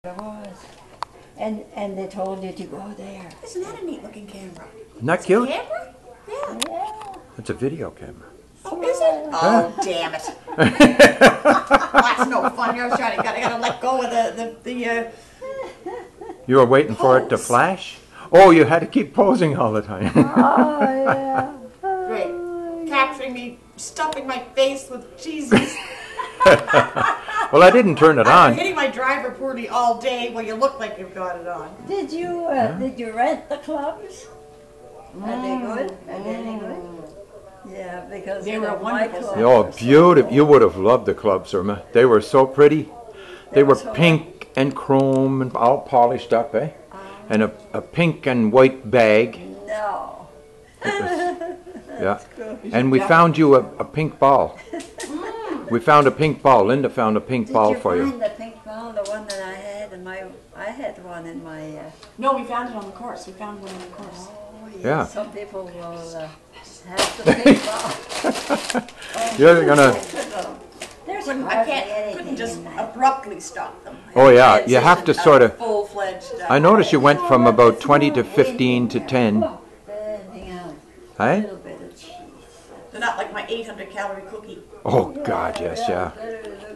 It was. And they told you to go there. Isn't that a neat looking camera? Isn't that cute? Camera? Yeah. Yeah. It's a video camera. Oh, is it? Oh, damn it. That's no fun. You're trying to, I gotta let go of the You were waiting for it to Pose. flash? Oh, you had to keep posing all the time. Oh, yeah. great. Capturing me, stuffing my face with cheeses. Well, I didn't turn it I'm on. hitting my driver poorly all day. Well, you look like you've got it on. Did you rent the clubs? Are they good? Are they any good? Yeah, because They were my wonderful. clubs Oh, were so beautiful. cool. You would have loved the clubs, Irma. They were so pretty. They were so pink and chrome and all polished up, eh? And a pink and white bag. No. It was, yeah. Cool. And we found you a pink ball. We found a pink ball. Linda found a pink ball Did you for find you. the pink ball, the one that I had in my? I had one in my. No, we found it on the course. We found one on the course. Oh Yeah. Some people will have the pink ball. You're gonna. There's I hardly couldn't anything just in that. abruptly stop them. Oh yeah, you have to sort of. Full-fledged. I noticed you went from about 20 to 15 to 10. Anything else? A Eh? little bit of cheese. They're not like my 800-calorie cookie. Oh God, yes, yeah. Better